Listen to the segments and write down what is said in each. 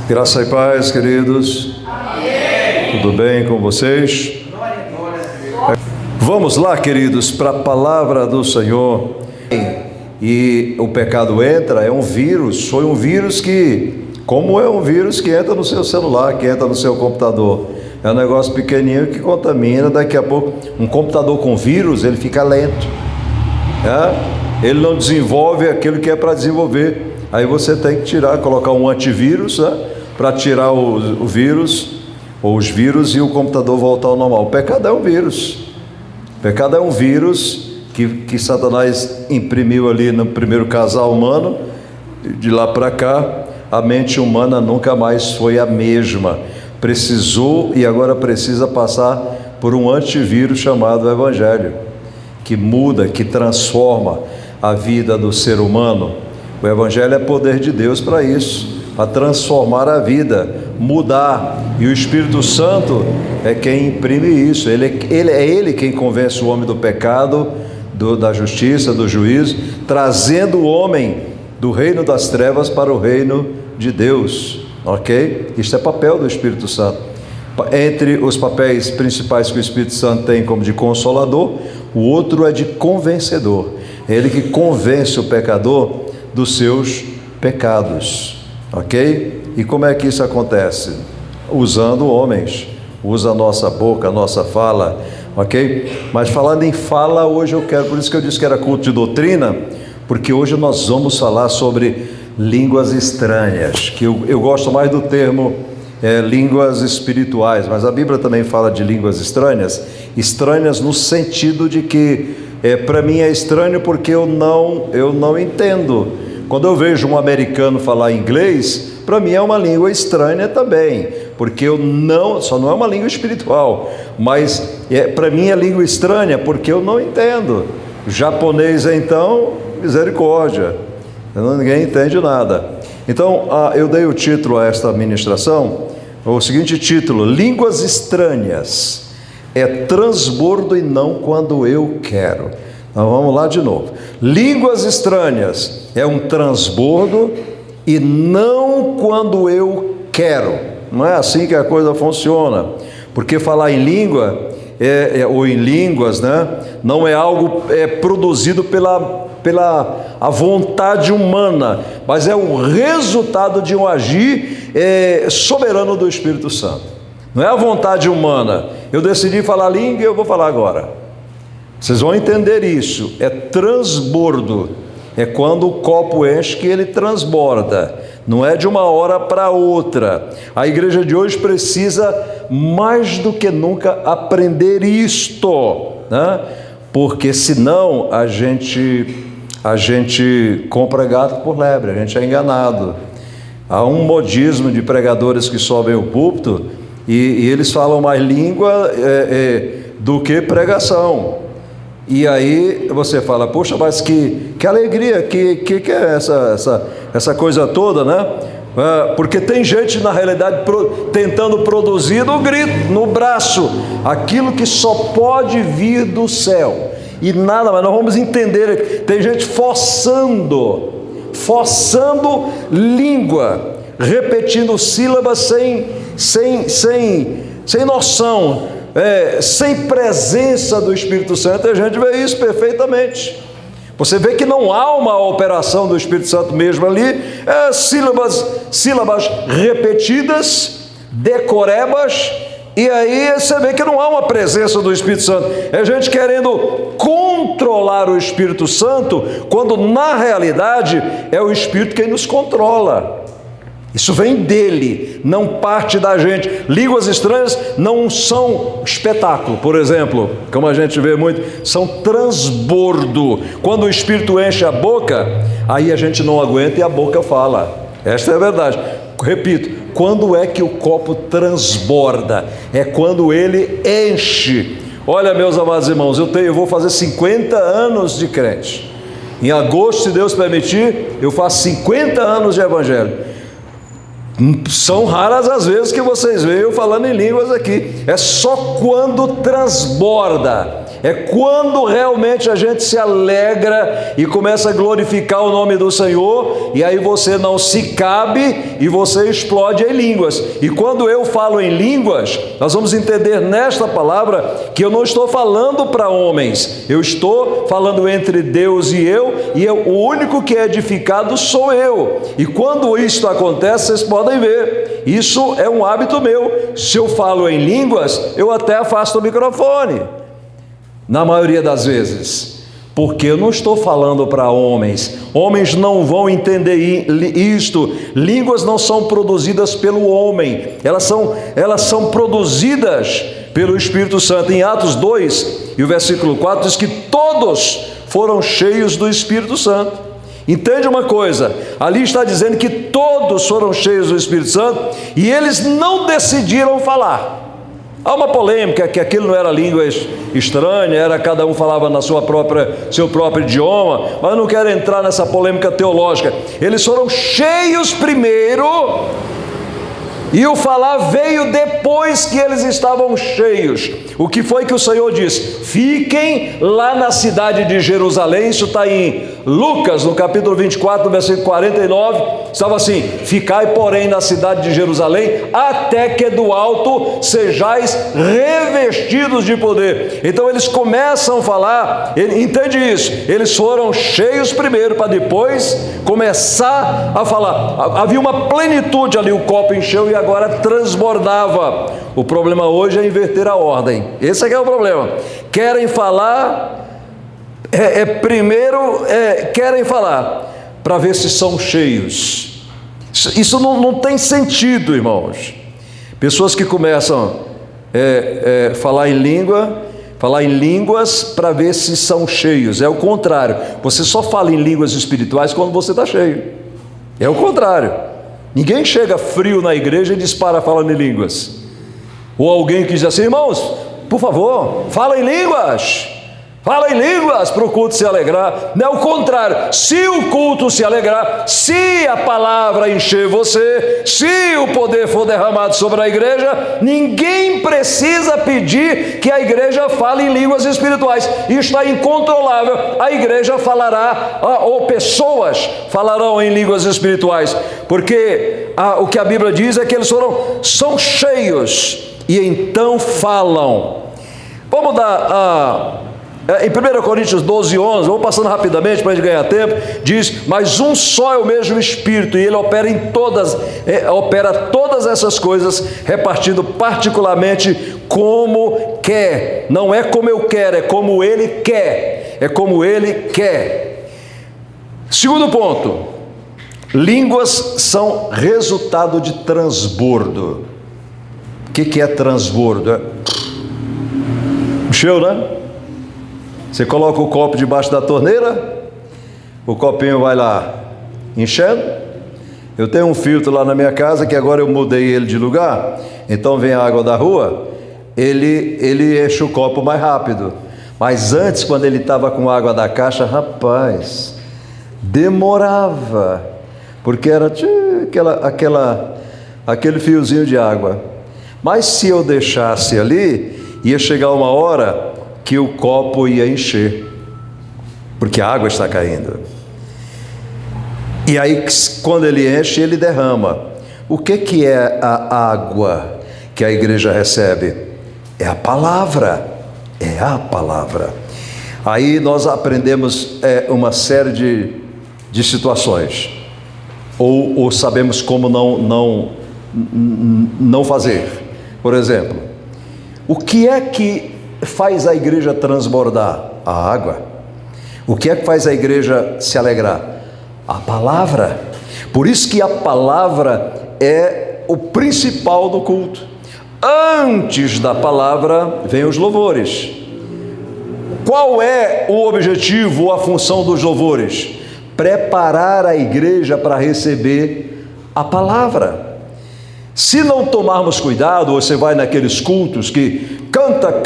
Graça e paz, queridos. Amém. Tudo bem com vocês? Vamos lá, queridos, para a palavra do Senhor. E o pecado entra, é um vírus. Foi um vírus que, como é um vírus que entra no seu celular, que entra no seu computador. É um negócio pequenininho que contamina. Daqui a pouco, um computador com vírus, ele fica lento, ele não desenvolve aquilo que é para desenvolver. Aí você tem que tirar, colocar um antivírus, para tirar o vírus, ou os vírus, e o computador voltar ao normal. O pecado é um vírus. O pecado é um vírus que Satanás imprimiu ali no primeiro casal humano. De lá para cá, a mente humana nunca mais foi a mesma. Precisou e agora precisa passar por um antivírus chamado Evangelho, que muda, que transforma a vida do ser humano. O Evangelho é poder de Deus para isso, para transformar a vida, mudar. E o Espírito Santo é quem imprime isso. Ele quem convence o homem do pecado, da justiça, do juízo, trazendo o homem do reino das trevas para o reino de Deus. Ok? Isto é papel do Espírito Santo. Entre os papéis principais que o Espírito Santo tem, como de consolador, o outro é de convencedor. É ele que convence o pecador dos seus pecados, ok? E como é que isso acontece? Usando homens, usa a nossa boca, a nossa fala, ok? Mas falando em fala, hoje eu quero, por isso que eu disse que era culto de doutrina, porque hoje nós vamos falar sobre línguas estranhas, que eu gosto mais do termo línguas espirituais, mas a Bíblia também fala de línguas estranhas no sentido de que para mim é estranho porque eu não entendo. Quando eu vejo um americano falar inglês, para mim é uma língua estranha também, porque só não é uma língua espiritual, mas para mim é língua estranha porque eu não entendo. Japonês, então, misericórdia, ninguém entende nada. Então, eu dei o título a esta ministração, o seguinte título: Línguas estranhas é transbordo e não quando eu quero. Então vamos lá de novo. Línguas estranhas é um transbordo e não quando eu quero. Não é assim que a coisa funciona, porque falar em língua ou em línguas, não é algo produzido pela a vontade humana, mas é o resultado de um agir soberano do Espírito Santo. Não é a vontade humana. Eu decidi falar língua e eu vou falar agora. Vocês vão entender isso. É transbordo. É quando o copo enche que ele transborda. Não é de uma hora para outra. A igreja de hoje precisa mais do que nunca aprender isto, porque senão a gente compra gato por lebre, a gente é enganado. Há um modismo de pregadores que sobem o púlpito e eles falam mais língua do que pregação. E aí você fala, poxa, mas que alegria, que é essa coisa toda, porque tem gente na realidade tentando produzir no grito, no braço, aquilo que só pode vir do céu. E nada, mas nós vamos entender, tem gente forçando língua, repetindo sílabas sem noção, sem presença do Espírito Santo. A gente vê isso perfeitamente. Você vê que não há uma operação do Espírito Santo mesmo ali, sílabas repetidas, decorebas. E aí você vê que não há uma presença do Espírito Santo. É gente querendo controlar o Espírito Santo, quando na realidade é o Espírito quem nos controla. Isso vem dele, não parte da gente. Línguas estranhas não são espetáculo, por exemplo, como a gente vê muito, são transbordo. Quando o Espírito enche a boca, aí a gente não aguenta e a boca fala. Esta é a verdade. Repito, quando é que o copo transborda? É quando ele enche. Olha, meus amados irmãos, eu vou fazer 50 anos de crente. Em agosto, se Deus permitir, eu faço 50 anos de evangelho. São raras as vezes que vocês veem eu falando em línguas aqui. É só quando transborda. é quando realmente a gente se alegra e começa a glorificar o nome do Senhor, e aí você não se cabe e você explode em línguas. E quando eu falo em línguas, nós vamos entender nesta palavra que eu não estou falando para homens, eu estou falando entre Deus e o único que é edificado sou eu. E quando isto acontece, vocês podem ver, isso é um hábito meu. Se eu falo em línguas, eu até afasto o microfone, na maioria das vezes, porque eu não estou falando para homens. Homens não vão entender isto. Línguas não são produzidas pelo homem, elas são produzidas pelo Espírito Santo. Em Atos 2 e o versículo 4 diz que todos foram cheios do Espírito Santo. Entende uma coisa, ali está dizendo que todos foram cheios do Espírito Santo e eles não decidiram falar. Há uma polêmica que aquilo não era língua estranha, era cada um falava na seu próprio idioma, mas eu não quero entrar nessa polêmica teológica. Eles foram cheios primeiro e o falar veio depois que eles estavam cheios. O que foi que o Senhor disse? Fiquem lá na cidade de Jerusalém. Isso está em Lucas, no capítulo 24, no versículo 49. Estava assim: ficai, porém, na cidade de Jerusalém, até que do alto sejais revestidos de poder. Então eles começam a falar, entende isso? Eles foram cheios primeiro, para depois começar a falar. Havia uma plenitude ali, o copo encheu e agora transbordava. O problema hoje é inverter a ordem. Esse é que é o problema. Querem falar, primeiro querem falar para ver se são cheios. Isso não tem sentido, irmãos. Pessoas que começam a falar em línguas para ver se são cheios. É o contrário. Você só fala em línguas espirituais quando você está cheio. É o contrário. Ninguém chega frio na igreja e dispara falando em línguas. Ou alguém que diz assim: irmãos, por favor, fala em línguas. Fala em línguas para o culto se alegrar. Não é o contrário. Se o culto se alegrar, se a palavra encher você, se o poder for derramado sobre a igreja, ninguém precisa pedir que a igreja fale em línguas espirituais. Isso está incontrolável. A igreja falará, ou pessoas falarão em línguas espirituais, porque o que a Bíblia diz é que eles são cheios e então falam. Vamos dar em 1 Coríntios 12, 11, vou passando rapidamente para a gente ganhar tempo, diz: mas um só é o mesmo Espírito, e Ele opera opera todas essas coisas, repartindo particularmente como quer. Não é como eu quero, é como Ele quer. É como Ele quer. Segundo ponto: línguas são resultado de transbordo. O que é transbordo? Encheu, né? Você coloca o copo debaixo da torneira, o copinho vai lá enchendo. Eu tenho um filtro lá na minha casa que agora eu mudei ele de lugar, então vem a água da rua, ele enche o copo mais rápido. Mas antes, quando ele estava com água da caixa, rapaz, demorava, porque era aquele fiozinho de água. Mas se eu deixasse ali, ia chegar uma hora que o copo ia encher, porque a água está caindo. E aí, quando ele enche, ele derrama. O que é a água que a igreja recebe? É a palavra. É a palavra. Aí nós aprendemos uma série de situações, ou sabemos como não fazer. Por exemplo, o que é que faz a igreja transbordar? A água. O que é que faz a igreja se alegrar? A palavra. Por isso que a palavra é o principal do culto. Antes da palavra vem os louvores. Qual é o objetivo ou a função dos louvores? Preparar a igreja para receber a palavra. Se não tomarmos cuidado, você vai naqueles cultos que canta,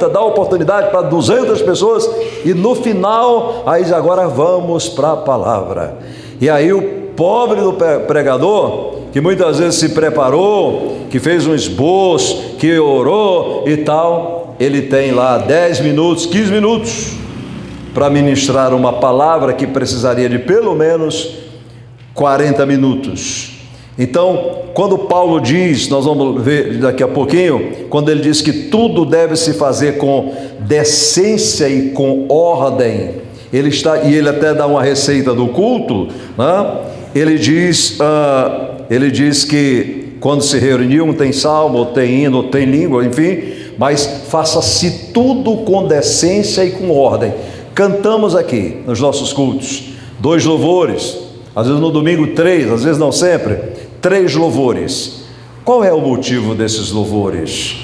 dá oportunidade para 200 pessoas e no final, aí agora vamos para a palavra. E aí o pobre do pregador, que muitas vezes se preparou, que fez um esboço, que orou e tal, ele tem lá 10 minutos, 15 minutos para ministrar uma palavra que precisaria de pelo menos 40 minutos. Então, quando Paulo diz, nós vamos ver daqui a pouquinho, quando ele diz que tudo deve se fazer com decência e com ordem, ele até dá uma receita do culto, né? Ele diz que quando se reuniam tem salmo, tem hino, tem língua, enfim, mas faça-se tudo com decência e com ordem. Cantamos aqui nos nossos cultos 2 louvores, às vezes no domingo 3, às vezes não sempre, 3 louvores. Qual é o motivo desses louvores?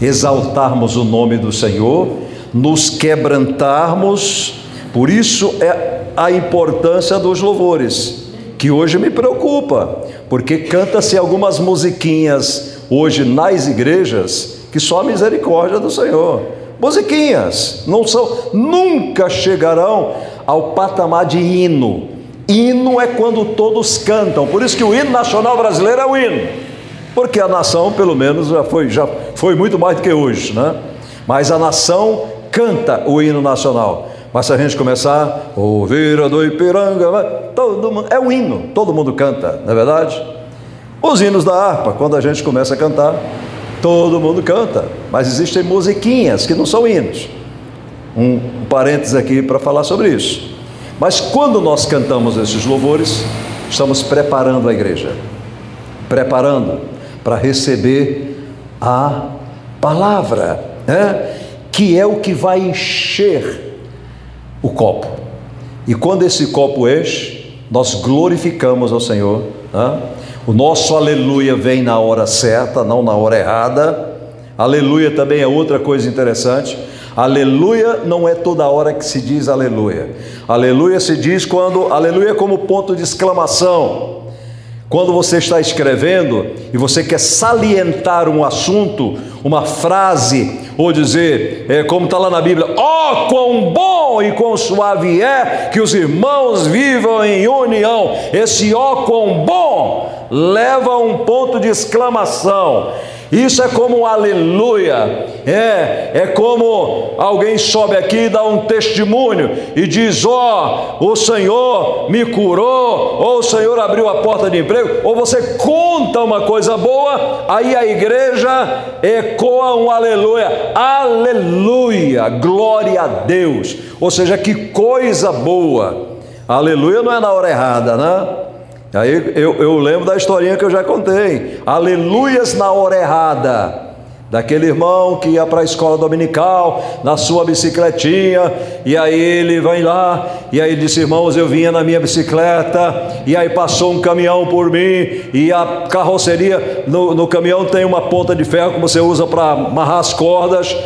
Exaltarmos o nome do Senhor, nos quebrantarmos. Por isso é a importância dos louvores, que hoje me preocupa, porque canta-se algumas musiquinhas hoje nas igrejas que só a misericórdia do Senhor. Musiquinhas, nunca chegarão ao patamar de hino. Hino é quando todos cantam, por isso que o hino nacional brasileiro é o hino, porque a nação pelo menos já foi muito mais do que hoje, né? Mas a nação canta o hino nacional. Mas se a gente começar, Vira do Ipiranga, todo mundo, é um hino, todo mundo canta, não é verdade? Os hinos da harpa, quando a gente começa a cantar, todo mundo canta, mas existem musiquinhas que não são hinos. Um parênteses aqui para falar sobre isso. Mas quando nós cantamos esses louvores, estamos preparando a igreja, preparando para receber a palavra, que é o que vai encher o copo. E quando esse copo enche, nós glorificamos ao Senhor. O nosso aleluia vem na hora certa, não na hora errada. Aleluia também é outra coisa interessante. Aleluia não é toda hora que se diz aleluia. Aleluia se diz quando, aleluia como ponto de exclamação. Quando você está escrevendo e você quer salientar um assunto, uma frase, ou dizer, como está lá na Bíblia, ó, quão bom e quão suave é que os irmãos vivam em união. Esse ó, quão bom, leva a um ponto de exclamação. Isso é como um aleluia, é como alguém sobe aqui e dá um testemunho e diz, ó, o Senhor me curou, ou o Senhor abriu a porta de emprego, ou você conta uma coisa boa, aí a igreja ecoa um aleluia, aleluia, glória a Deus, ou seja, que coisa boa. Aleluia não é na hora errada, né? Aí eu lembro da historinha que eu já contei, aleluias na hora errada, daquele irmão que ia para a escola dominical, na sua bicicletinha, e aí ele vai lá, e aí ele disse, irmãos, eu vinha na minha bicicleta, e aí passou um caminhão por mim, e a carroceria, no caminhão tem uma ponta de ferro que você usa para amarrar as cordas,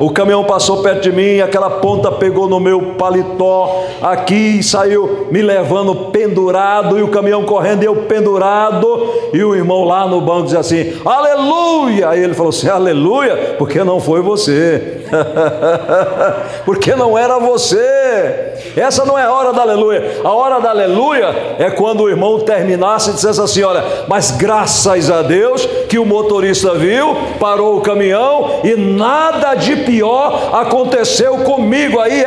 o caminhão passou perto de mim, aquela ponta pegou no meu paletó aqui e saiu me levando pendurado, e o caminhão correndo e eu pendurado, e o irmão lá no banco dizia assim, aleluia, aí ele falou assim, aleluia, porque não foi você, porque não era você. Essa não é a hora da aleluia. A hora da aleluia é quando o irmão terminasse e dissesse assim, olha, mas graças a Deus que o motorista viu, parou o caminhão e nada de pior aconteceu comigo. Aí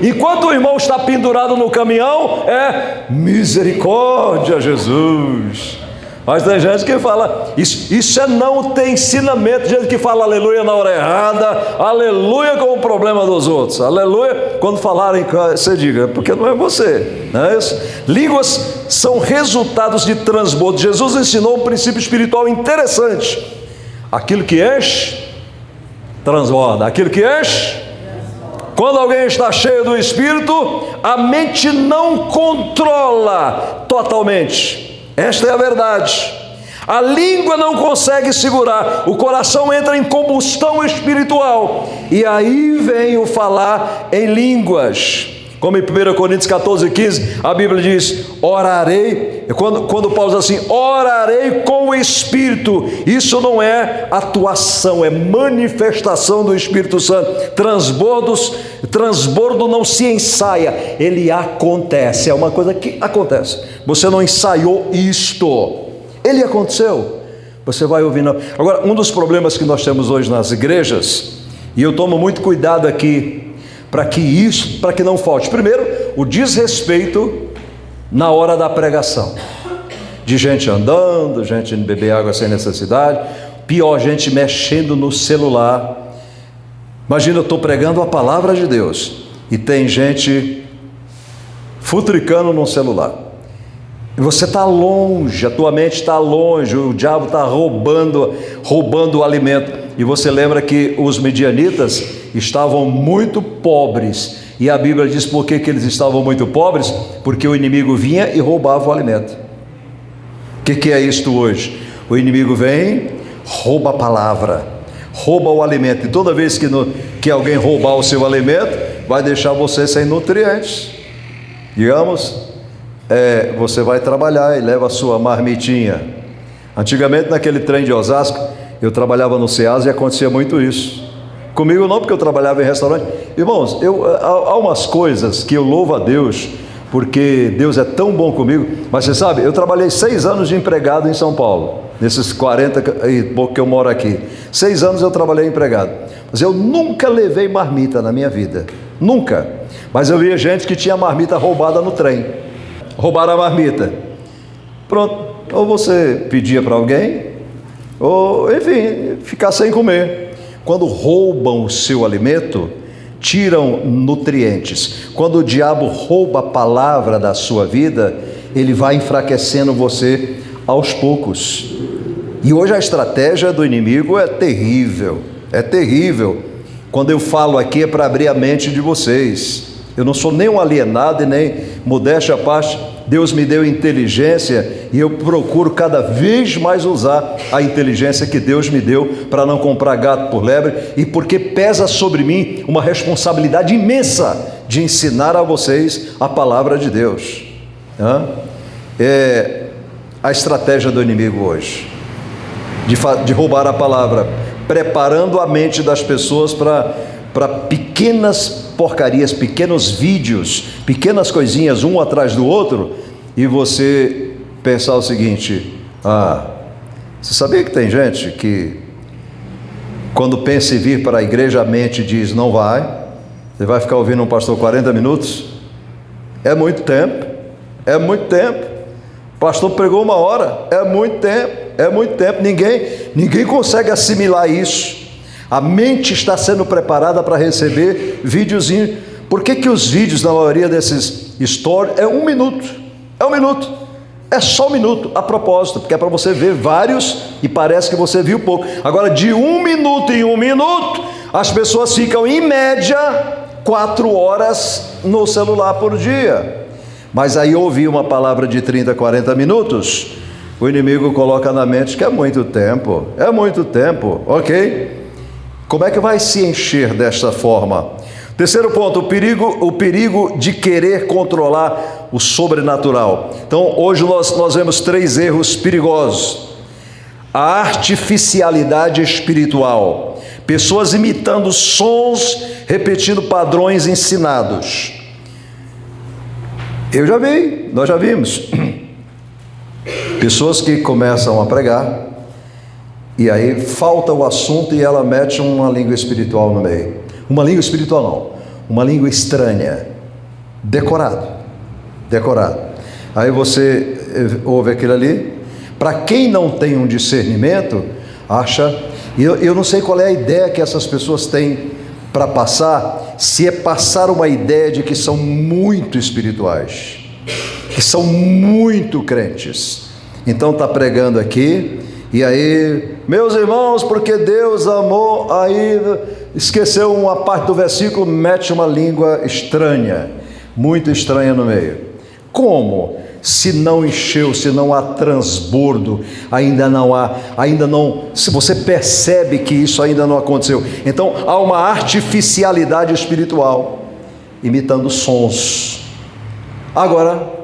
enquanto o irmão está pendurado no caminhão, é misericórdia, Jesus. Mas tem gente que fala, isso não tem ensinamento, gente que fala aleluia na hora errada, aleluia com o problema dos outros, aleluia, quando falarem, você diga, porque não é você, não é isso? Línguas são resultados de transbordo. Jesus ensinou um princípio espiritual interessante, aquilo que enche, transborda, aquilo que enche. Quando alguém está cheio do Espírito, a mente não controla totalmente. Esta é a verdade. A língua não consegue segurar, o coração entra em combustão espiritual, e aí vem o falar em línguas. Como em 1 Coríntios 14, 15, a Bíblia diz, orarei, quando Paulo diz assim, orarei com o Espírito, isso não é atuação, é manifestação do Espírito Santo. Transbordo não se ensaia, ele acontece, é uma coisa que acontece. Você não ensaiou isto, ele aconteceu. Você vai ouvindo. Agora, um dos problemas que nós temos hoje nas igrejas, e eu tomo muito cuidado aqui, para que não falte. Primeiro, o desrespeito na hora da pregação. De gente andando, gente indo beber água sem necessidade, pior, gente mexendo no celular. Imagina, eu estou pregando a palavra de Deus e tem gente futricando no celular. E você está longe, a tua mente está longe, o diabo está roubando o alimento. E você lembra que os midianitas estavam muito pobres. E a Bíblia diz por que eles estavam muito pobres? Porque o inimigo vinha e roubava o alimento. O que é isto hoje? O inimigo vem, rouba a palavra, rouba o alimento. E toda vez que alguém roubar o seu alimento, vai deixar você sem nutrientes. Digamos, você vai trabalhar e leva a sua marmitinha. Antigamente, naquele trem de Osasco, eu trabalhava no Ceasa e acontecia muito isso. Comigo não, porque eu trabalhava em restaurante. Irmãos, há umas coisas que eu louvo a Deus, porque Deus é tão bom comigo. Mas você sabe, eu trabalhei 6 anos de empregado em São Paulo, nesses 40 e pouco que eu moro aqui. 6 anos eu trabalhei empregado, mas eu nunca levei marmita na minha vida, nunca. Mas eu via gente que tinha marmita roubada no trem. Roubaram a marmita. Pronto, ou você pedia para alguém, ou enfim, ficar sem comer. Quando roubam o seu alimento, tiram nutrientes. Quando o diabo rouba a palavra da sua vida, ele vai enfraquecendo você aos poucos. E hoje a estratégia do inimigo é terrível, é terrível. Quando eu falo aqui é para abrir a mente de vocês. Eu não sou nem um alienado e nem modéstia à parte. Deus me deu inteligência e eu procuro cada vez mais usar a inteligência que Deus me deu para não comprar gato por lebre, e porque pesa sobre mim uma responsabilidade imensa de ensinar a vocês a palavra de Deus. É a estratégia do inimigo hoje, de roubar a palavra, preparando a mente das pessoas para pequenas porcarias, pequenos vídeos, pequenas coisinhas, um atrás do outro, e você pensar o seguinte: você sabia que tem gente que quando pensa em vir para a igreja, a mente diz não vai, você vai ficar ouvindo um pastor 40 minutos? É muito tempo, é muito tempo. O pastor pregou 1 hora, é muito tempo, é muito tempo. Ninguém consegue assimilar isso. A mente está sendo preparada para receber videozinho. Por que os vídeos, na maioria desses stories, é 1 minuto? É 1 minuto. É só 1 minuto, a propósito, porque é para você ver vários e parece que você viu pouco. Agora, de 1 minuto em 1 minuto, as pessoas ficam, em média, 4 horas no celular por dia. Mas aí ouvir uma palavra de 30, 40 minutos, o inimigo coloca na mente que é muito tempo, ok? Como é que vai se encher desta forma? Terceiro ponto, o perigo de querer controlar o sobrenatural. Então, hoje nós vemos 3 erros perigosos. A artificialidade espiritual. Pessoas imitando sons, repetindo padrões ensinados. Nós já vimos. Pessoas que começam a pregar, e aí falta o assunto e ela mete uma língua espiritual no meio. Uma língua espiritual não, uma língua estranha, decorado. Aí você ouve aquilo ali. Para quem não tem um discernimento, acha, eu não sei qual é a ideia que essas pessoas têm para passar, se é passar uma ideia de que são muito espirituais, que são muito crentes. Então está pregando aqui, e aí, meus irmãos, porque Deus amou, aí esqueceu uma parte do versículo, mete uma língua estranha, muito estranha no meio. Como? Se não encheu, se não há transbordo, se você percebe que isso ainda não aconteceu, então há uma artificialidade espiritual, imitando sons. Agora,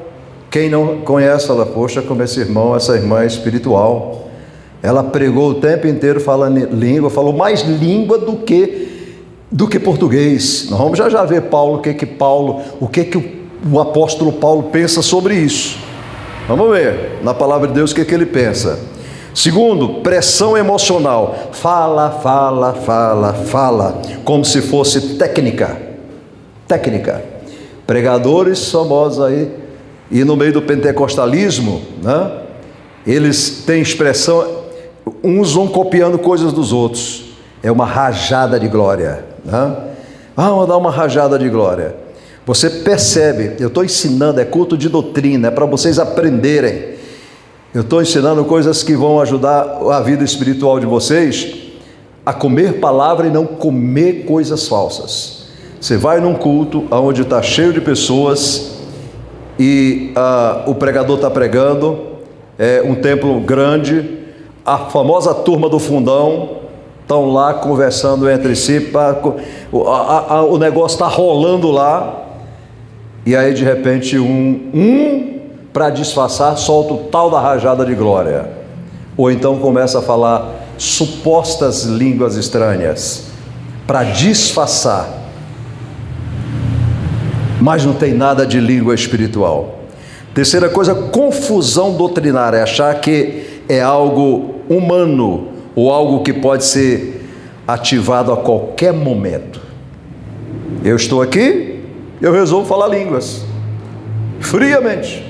quem não conhece, fala, poxa, como essa irmã é espiritual. Ela pregou o tempo inteiro falando língua, falou mais língua do que português. Nós vamos já ver Paulo, o que o apóstolo Paulo pensa sobre isso. Vamos ver, na palavra de Deus, o que ele pensa. Segundo, pressão emocional. Fala, fala, fala, fala, como se fosse técnica. Técnica. Pregadores famosos aí, e no meio do pentecostalismo, né? Eles têm expressão, uns vão copiando coisas dos outros. É uma rajada de glória, né? Vamos dar uma rajada de glória. Você percebe, eu estou ensinando, é culto de doutrina, é para vocês aprenderem. Eu estou ensinando coisas que vão ajudar a vida espiritual de vocês a comer palavra e não comer coisas falsas. Você vai num culto onde está cheio de pessoas e o pregador está pregando, é um templo grande, a famosa turma do fundão estão lá conversando entre si, o negócio está rolando lá, e aí de repente para disfarçar, solta o tal da rajada de glória, ou então começa a falar supostas línguas estranhas, para disfarçar, mas não tem nada de língua espiritual. Terceira coisa, confusão doutrinária, achar que é algo humano, ou algo que pode ser ativado a qualquer momento. Eu estou aqui, eu resolvo falar línguas, friamente,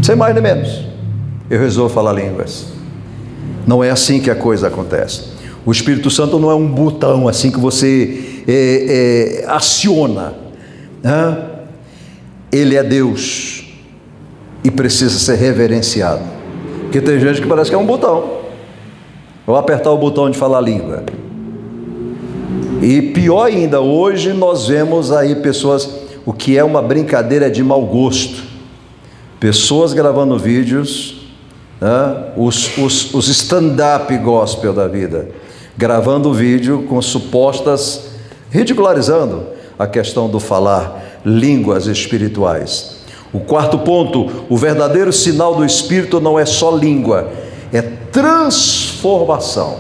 sem mais nem menos, eu resolvo falar línguas. Não é assim que a coisa acontece. O Espírito Santo não é um botão assim que você aciona, né? Ele é Deus e precisa ser reverenciado, porque tem gente que parece que é um botão. Vou apertar o botão de falar língua. E pior ainda, hoje nós vemos aí pessoas, o que é uma brincadeira de mau gosto, pessoas gravando vídeos, né? Os stand-up gospel da vida, gravando vídeo com supostas, ridicularizando a questão do falar línguas espirituais. O quarto ponto, o verdadeiro sinal do Espírito não é só língua, é transformação.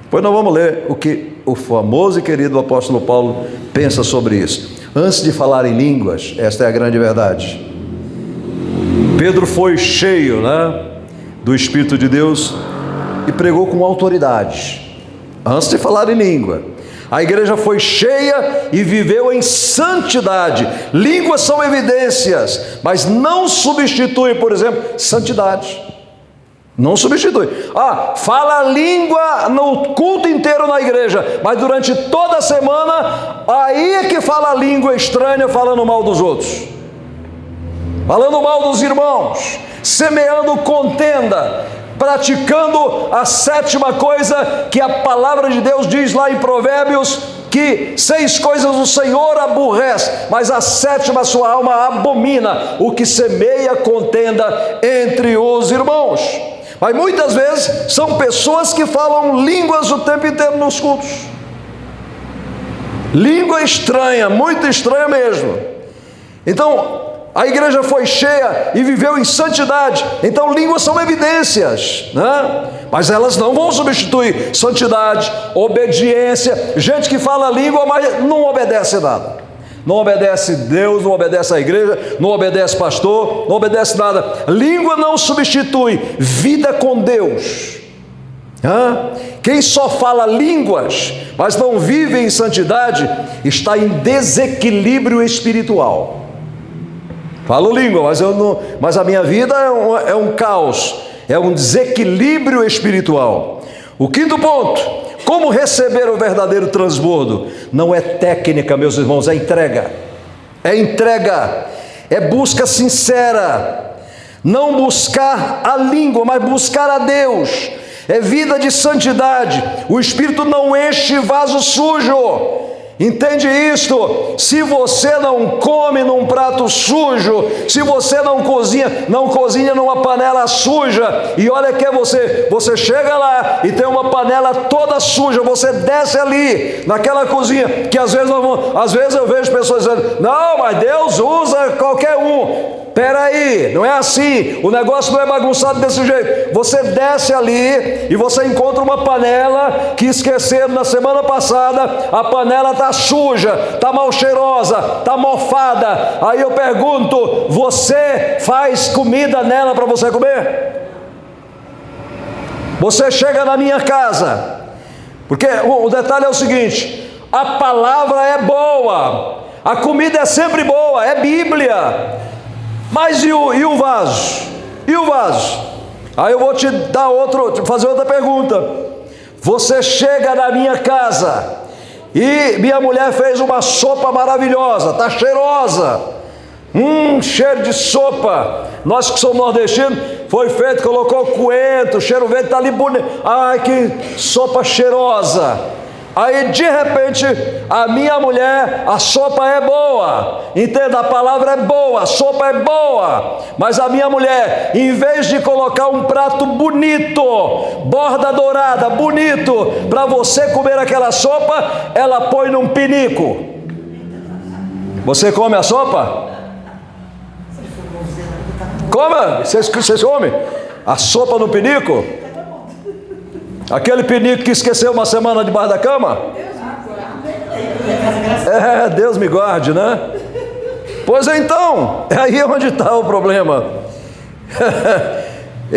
Pois nós vamos ler o que o famoso e querido apóstolo Paulo pensa sobre isso. Antes de falar em línguas, esta é a grande verdade. Pedro foi cheio, né, do Espírito de Deus e pregou com autoridade. Antes de falar em língua, a igreja foi cheia e viveu em santidade. Línguas são evidências, mas não substitui, por exemplo, santidade. Não substitui. Fala a língua no culto inteiro na igreja, mas durante toda a semana, aí é que fala a língua estranha, falando mal dos outros, falando mal dos irmãos, semeando contenda, praticando a sétima coisa que a palavra de Deus diz lá em Provérbios, que 6 coisas o Senhor aborrece, mas a sétima sua alma abomina: o que semeia contenda entre os irmãos. Mas muitas vezes são pessoas que falam línguas o tempo inteiro nos cultos, língua estranha, muito estranha mesmo. Então a igreja foi cheia e viveu em santidade. Então línguas são evidências, né? Mas elas não vão substituir santidade, obediência. Gente que fala língua, mas não obedece nada. Não obedece Deus, não obedece a igreja, não obedece pastor, não obedece nada. Língua não substitui vida com Deus. Quem só fala línguas, mas não vive em santidade, está em desequilíbrio espiritual. Falo língua, mas a minha vida é um caos, é um desequilíbrio espiritual. O quinto ponto: como receber o verdadeiro transbordo? Não é técnica, meus irmãos, é entrega. É entrega, é busca sincera. Não buscar a língua, mas buscar a Deus. É vida de santidade. O Espírito não enche vaso sujo. Entende isto? Se você não come num prato sujo, se você não cozinha numa panela suja, e olha que você chega lá e tem uma panela toda suja, você desce ali naquela cozinha, que às vezes eu vejo pessoas dizendo: não, mas Deus usa qualquer um. Peraí, não é assim, o negócio não é bagunçado desse jeito. Você desce ali e você encontra uma panela que esqueceram na semana passada, a panela está suja, está mal cheirosa, está mofada. Aí eu pergunto: você faz comida nela para você comer? Você chega na minha casa, porque o detalhe é o seguinte: a palavra é boa, a comida é sempre boa, é Bíblia, mas e o vaso? E o vaso? Aí eu vou te fazer outra pergunta. Você chega na minha casa e minha mulher fez uma sopa maravilhosa, está cheirosa, cheiro de sopa. Nós que somos nordestinos, foi feito, colocou coentro, cheiro verde, está ali bonito. Ai, que sopa cheirosa. Aí de repente, a minha mulher, a sopa é boa, entenda, a palavra é boa, a sopa é boa, mas a minha mulher, em vez de colocar um prato bonito, borda dourada, bonito, para você comer aquela sopa, ela põe num pinico. Você come a sopa? Come? Vocês comem? A sopa no pinico? Aquele pinico que esqueceu uma semana debaixo da cama? Deus me guarde, né? Pois então, é aí onde está o problema.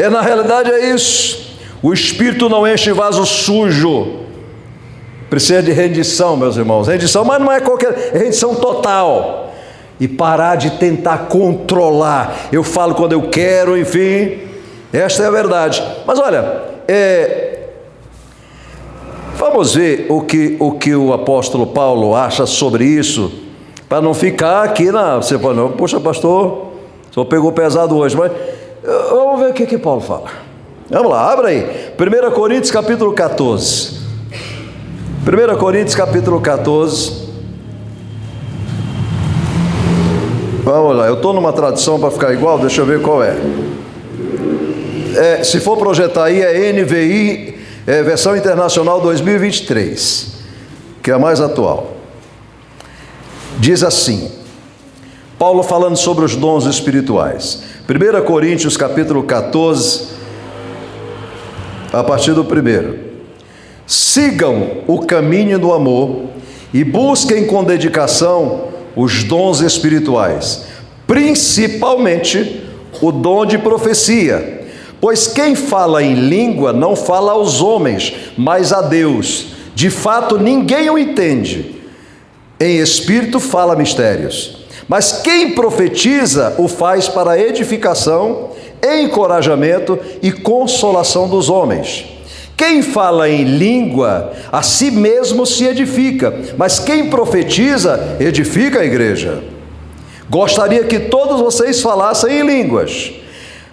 Na realidade é isso. O Espírito não enche vaso sujo. Precisa de rendição, meus irmãos. Rendição, mas não é qualquer rendição total. E parar de tentar controlar. Eu falo quando eu quero, enfim. Esta é a verdade. Mas olha, vamos ver o que o apóstolo Paulo acha sobre isso, para não ficar aqui você fala, não, poxa pastor, o senhor pegou pesado hoje, mas vamos ver o que Paulo fala. Vamos lá, abra aí, 1 Coríntios capítulo 14, 1 Coríntios capítulo 14, vamos lá, eu estou numa tradução para ficar igual, deixa eu ver qual é. Se for projetar aí, é NVI, versão internacional 2023, que é a mais atual. Diz assim, Paulo falando sobre os dons espirituais, 1 Coríntios capítulo 14, a partir do 1. Sigam o caminho do amor e busquem com dedicação os dons espirituais, principalmente o dom de profecia. Pois quem fala em língua não fala aos homens, mas a Deus. De fato, ninguém o entende. Em espírito fala mistérios. Mas quem profetiza o faz para edificação, encorajamento e consolação dos homens. Quem fala em língua, a si mesmo se edifica. Mas quem profetiza, edifica a igreja. Gostaria que todos vocês falassem em línguas.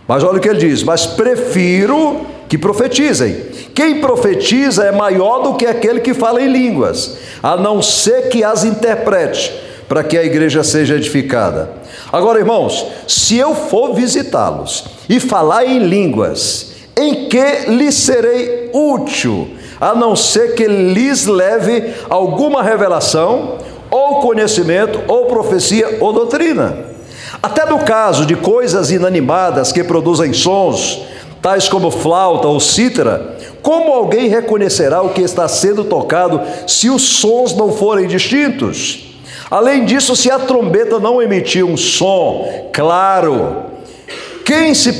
Mas olha o que ele diz, mas prefiro que profetizem. Quem profetiza é maior do que aquele que fala em línguas, a não ser que as interprete, para que a igreja seja edificada. Agora, irmãos, se eu for visitá-los e falar em línguas, em que lhes serei útil, a não ser que lhes leve alguma revelação, ou conhecimento, ou profecia, ou doutrina? Até no caso de coisas inanimadas que produzem sons, tais como flauta ou cítara, como alguém reconhecerá o que está sendo tocado se os sons não forem distintos? Além disso, se a trombeta não emitir um som claro, quem se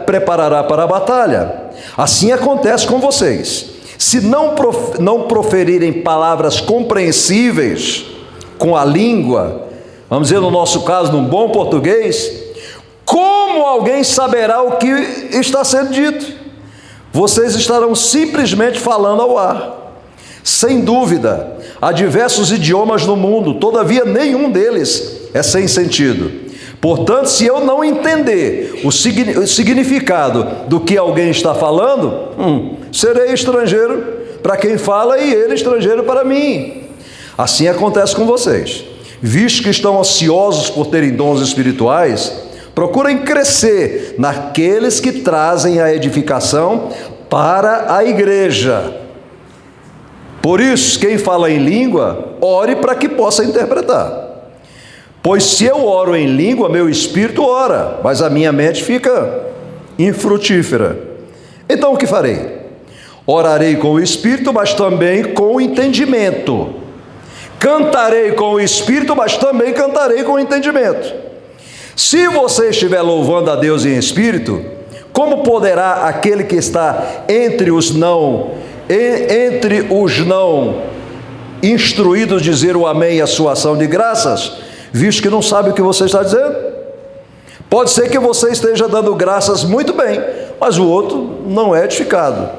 preparará para a batalha? Assim acontece com vocês. Se não proferirem palavras compreensíveis com a língua, vamos dizer no nosso caso, num bom português, como alguém saberá o que está sendo dito? Vocês estarão simplesmente falando ao ar. Sem dúvida, há diversos idiomas no mundo, todavia nenhum deles é sem sentido. Portanto, se eu não entender o significado do que alguém está falando, serei estrangeiro para quem fala e ele estrangeiro para mim. Assim acontece com vocês. Visto que estão ansiosos por terem dons espirituais, procurem crescer naqueles que trazem a edificação para a igreja. Por isso, quem fala em língua, ore para que possa interpretar. Pois se eu oro em língua, meu espírito ora, mas a minha mente fica infrutífera. Então o que farei? Orarei com o espírito, mas também com o entendimento. Cantarei com o espírito, mas também cantarei com o entendimento. Se você estiver louvando a Deus em espírito, Como poderá aquele que está entre os não instruídos dizer o amém e a sua ação de graças, visto que não sabe o que você está dizendo? Pode ser que você esteja dando graças muito bem, mas o outro não é edificado.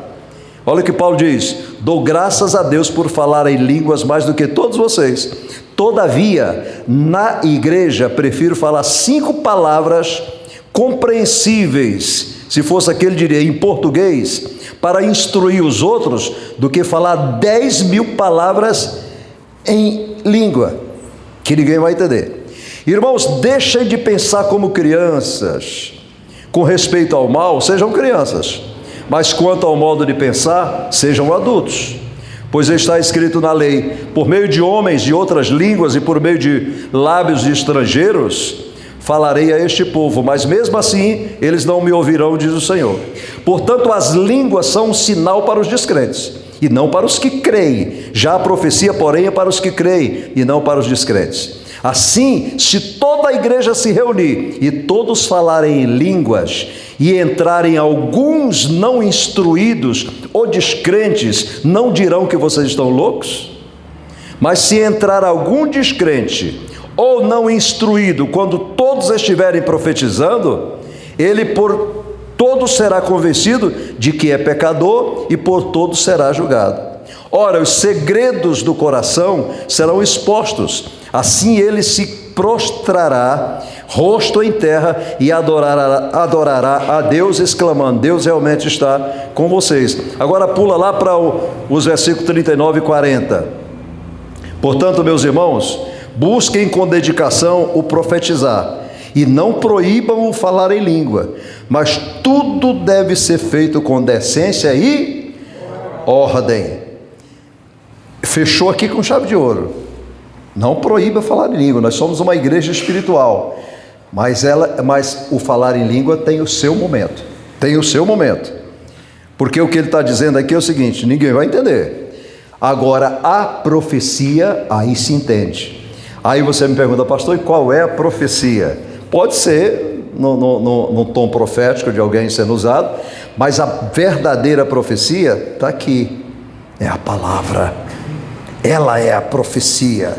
Olha o que Paulo diz: dou graças a Deus por falar em línguas mais do que todos vocês. Todavia, na igreja, prefiro falar 5 palavras compreensíveis, se fosse aquele, diria, em português, para instruir os outros, do que falar 10.000 palavras em língua, que ninguém vai entender. Irmãos, deixem de pensar como crianças. Com respeito ao mal, sejam crianças, mas quanto ao modo de pensar, sejam adultos. Pois está escrito na lei: por meio de homens de outras línguas e por meio de lábios de estrangeiros, falarei a este povo, mas mesmo assim eles não me ouvirão, diz o Senhor. Portanto, as línguas são um sinal para os descrentes, e não para os que creem. Já a profecia, porém, é para os que creem, e não para os descrentes. Assim, se toda a igreja se reunir, e todos falarem em línguas, e entrarem alguns não instruídos ou descrentes, não dirão que vocês estão loucos? Mas se entrar algum descrente ou não instruído, quando todos estiverem profetizando, ele por todos será convencido de que é pecador e por todos será julgado. Ora, os segredos do coração serão expostos, assim ele se prostrará, rosto em terra, e adorará a Deus, exclamando: Deus realmente está com vocês. Agora pula lá para os versículos 39 e 40. Portanto, meus irmãos, busquem com dedicação o profetizar, e não proíbam o falar em língua, mas tudo deve ser feito com decência e ordem. Fechou aqui com chave de ouro. Não proíba falar em língua. Nós somos uma igreja espiritual, mas o falar em língua tem o seu momento. Tem o seu momento. Porque o que ele está dizendo aqui é o seguinte: ninguém vai entender. Agora, a profecia, aí se entende. Aí você me pergunta: pastor, e qual é a profecia? Pode ser no tom profético de alguém sendo usado, mas a verdadeira profecia está aqui. É a palavra. Ela é a profecia.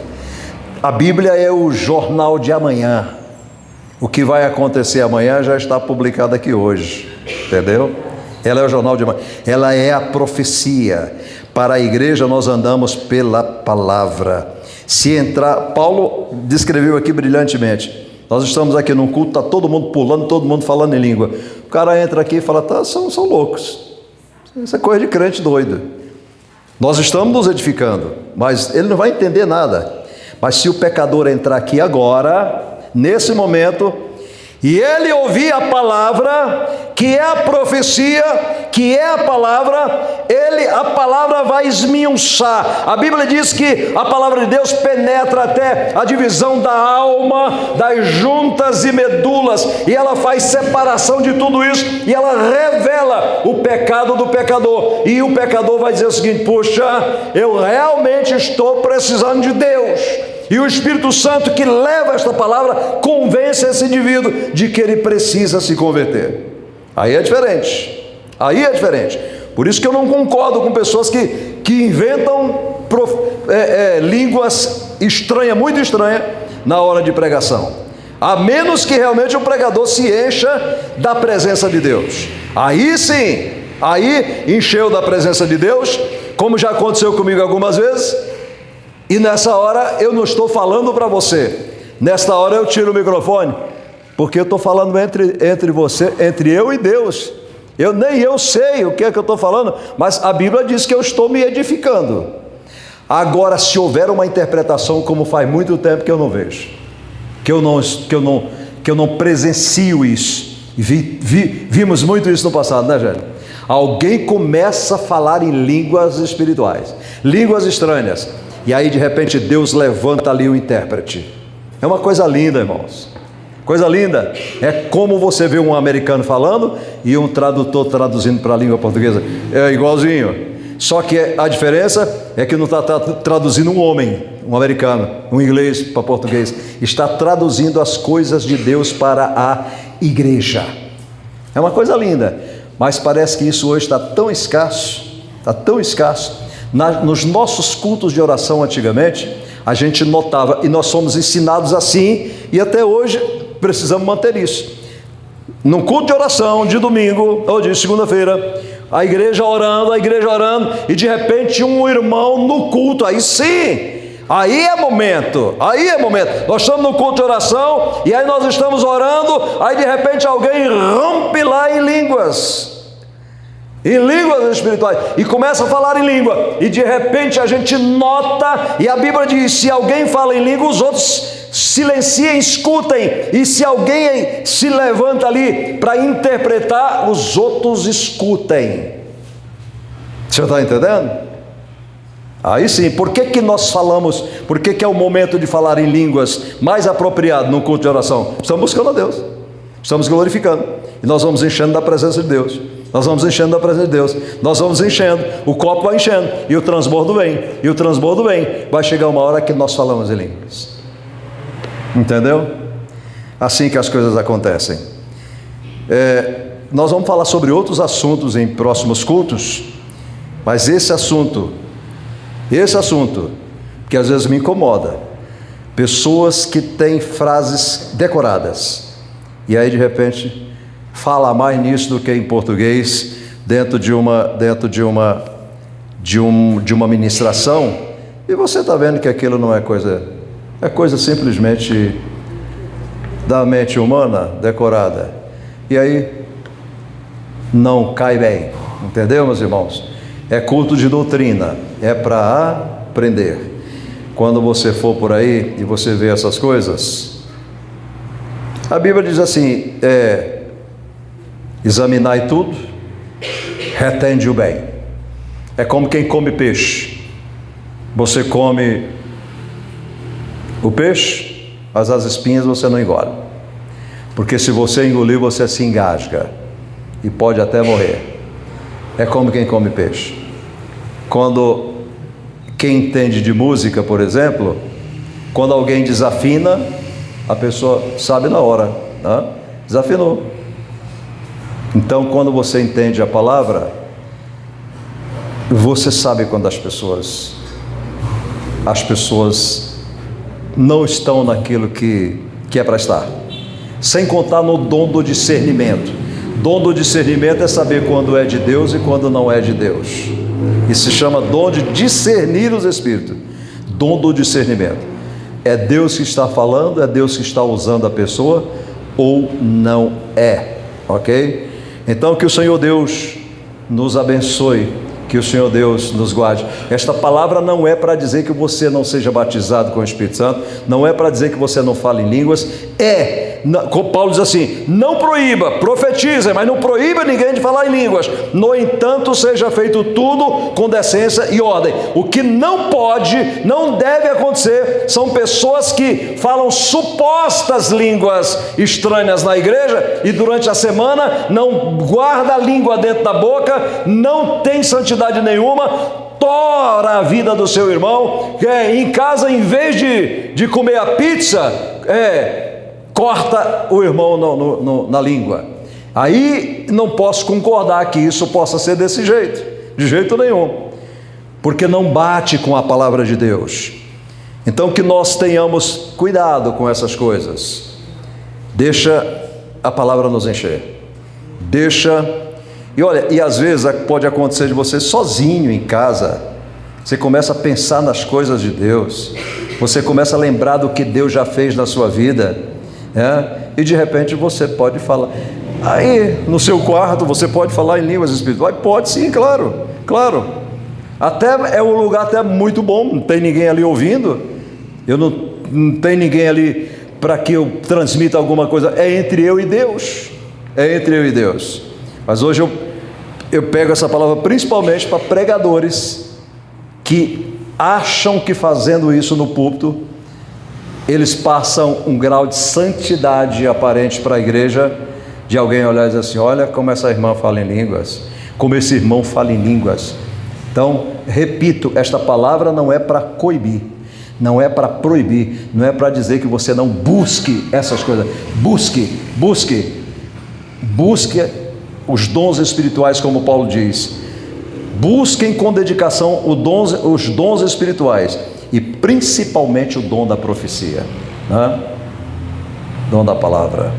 A Bíblia é o jornal de amanhã. O que vai acontecer amanhã já está publicado aqui hoje. Entendeu? Ela é o jornal de amanhã. Ela é a profecia. Para a igreja nós andamos pela palavra. Se entrar, Paulo descreveu aqui brilhantemente. Nós estamos aqui num culto, está todo mundo pulando, todo mundo falando em língua. O cara entra aqui e fala: são loucos. Isso é coisa de crente doido. Nós estamos nos edificando, mas ele não vai entender nada. Mas se o pecador entrar aqui agora, nesse momento, e ele ouvir a palavra, que é a profecia, que é a palavra, a palavra vai esmiuçar. A Bíblia diz que a palavra de Deus penetra até a divisão da alma, das juntas e medulas, e ela faz separação de tudo isso, e ela revela o pecado do pecador. E o pecador vai dizer o seguinte: puxa, eu realmente estou precisando de Deus. E o Espírito Santo, que leva esta palavra, convence esse indivíduo de que ele precisa se converter. Aí é diferente. Aí é diferente. Por isso que eu não concordo com pessoas que inventam línguas estranhas, muito estranhas, na hora de pregação. A menos que realmente o pregador se encha da presença de Deus. Aí sim, aí encheu da presença de Deus, como já aconteceu comigo algumas vezes. E nessa hora eu não estou falando para você. Nesta hora eu tiro o microfone, porque eu estou falando entre você, entre eu e Deus. Nem eu sei o que é que eu estou falando, mas a Bíblia diz que eu estou me edificando. Agora, se houver uma interpretação, como faz muito tempo que eu não vejo, que eu não presencio isso, vimos muito isso no passado, né, gente? Alguém começa a falar em línguas espirituais, línguas estranhas, e aí de repente Deus levanta ali o intérprete. É uma coisa linda, irmãos. Coisa linda. É como você vê um americano falando e um tradutor traduzindo para a língua portuguesa. É igualzinho. Só que a diferença é que não está traduzindo um homem, um americano, um inglês para português. Está traduzindo as coisas de Deus para a igreja. É uma coisa linda, mas parece que isso hoje está tão escasso, nos nossos cultos de oração antigamente, a gente notava, e nós somos ensinados assim, e até hoje precisamos manter isso. Num culto de oração de domingo, ou de segunda-feira, a igreja orando, e de repente um irmão no culto, aí sim, aí é momento, nós estamos no culto de oração, e aí nós estamos orando, aí de repente alguém rompe lá em línguas espirituais, e começa a falar em língua, e de repente a gente nota, e a Bíblia diz, se alguém fala em língua, os outros silenciem, escutem, e se alguém se levanta ali para interpretar, os outros escutem. Você está entendendo? Aí sim, por que nós falamos, por que é o momento de falar em línguas mais apropriado no culto de oração? Estamos buscando a Deus, estamos glorificando, e nós vamos enchendo da presença de Deus, nós vamos enchendo, o copo vai enchendo, e o transbordo vem, vai chegar uma hora que nós falamos em línguas. Entendeu? Assim que as coisas acontecem. Nós vamos falar sobre outros assuntos em próximos cultos, mas esse assunto, que às vezes me incomoda, pessoas que têm frases decoradas, e aí de repente fala mais nisso do que em português, dentro de uma ministração, e você está vendo que aquilo não é coisa, é coisa simplesmente da mente humana decorada, e aí não cai bem, entendeu, meus irmãos? É culto de doutrina, é para aprender. Quando você for por aí e você vê essas coisas, a Bíblia diz assim, examinai tudo, retende o bem. É como quem come peixe. Você come o peixe, mas as espinhas você não engole, porque se você engolir, você se engasga e pode até morrer. É como quem come peixe. Quando quem entende de música, por exemplo, quando alguém desafina, a pessoa sabe na hora, né? Desafinou. Então, quando você entende a palavra, você sabe quando as pessoas não estão naquilo que é para estar. Sem contar no dom do discernimento. Dom do discernimento é saber quando é de Deus e quando não é de Deus. Isso se chama dom de discernir os espíritos. Dom do discernimento. É Deus que está falando, é Deus que está usando a pessoa, ou não é. Ok? Então que o Senhor Deus nos abençoe, que o Senhor Deus nos guarde. Esta palavra não é para dizer que você não seja batizado com o Espírito Santo, não é para dizer que você não fale em línguas, Paulo diz assim, não proíba, profetizem, mas não proíba ninguém de falar em línguas. No entanto, seja feito tudo com decência e ordem. O que não pode, não deve acontecer, são pessoas que falam supostas línguas estranhas na igreja, e durante a semana não guarda a língua dentro da boca, não tem santidade nenhuma, tora a vida do seu irmão, em casa, em vez de comer a pizza, corta o irmão na língua. Aí não posso concordar que isso possa ser desse jeito, de jeito nenhum, porque não bate com a palavra de Deus. Então que nós tenhamos cuidado com essas coisas. Deixa a palavra nos encher, e olha, e às vezes pode acontecer de você sozinho em casa, você começa a pensar nas coisas de Deus, você começa a lembrar do que Deus já fez na sua vida, e de repente você pode falar, aí no seu quarto você pode falar em línguas espirituais, pode sim, claro, até é um lugar até muito bom, não tem ninguém ali ouvindo, não tem ninguém ali para que eu transmita alguma coisa, é entre eu e Deus, mas hoje eu pego essa palavra principalmente para pregadores que acham que fazendo isso no púlpito eles passam um grau de santidade aparente para a igreja, de alguém olhar e dizer assim, olha como essa irmã fala em línguas, como esse irmão fala em línguas. Então, repito, esta palavra não é para coibir, não é para proibir, não é para dizer que você não busque essas coisas, busque os dons espirituais, como Paulo diz. Busquem com dedicação os dons espirituais e principalmente o dom da profecia, né? Dom da palavra.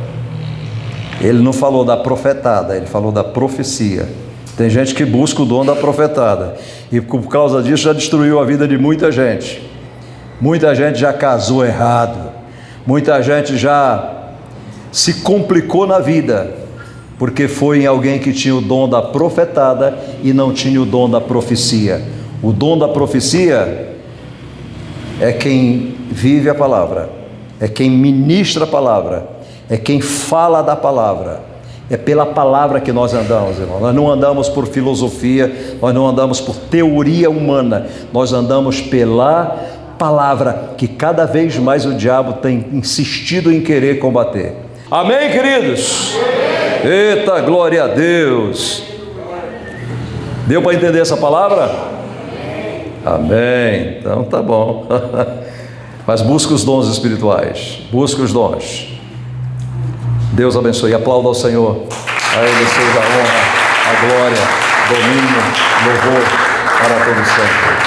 Ele não falou da profetada, ele falou da profecia. Tem gente que busca o dom da profetada e por causa disso já destruiu a vida de muita gente. Muita gente já casou errado, muita gente já se complicou na vida, porque foi em alguém que tinha o dom da profetada e não tinha o dom da profecia. O dom da profecia é quem vive a palavra, é quem ministra a palavra, é quem fala da palavra. É pela palavra que nós andamos, irmão. Nós não andamos por filosofia, nós não andamos por teoria humana, nós andamos pela palavra, que cada vez mais o diabo tem insistido em querer combater. Amém, queridos? Eita, glória a Deus! Deu para entender essa palavra? Amém. Então tá bom. Mas busca os dons espirituais, busca os dons. Deus abençoe. Aplauda ao Senhor. A Ele seja a honra, a glória, domínio, louvor para todos sempre.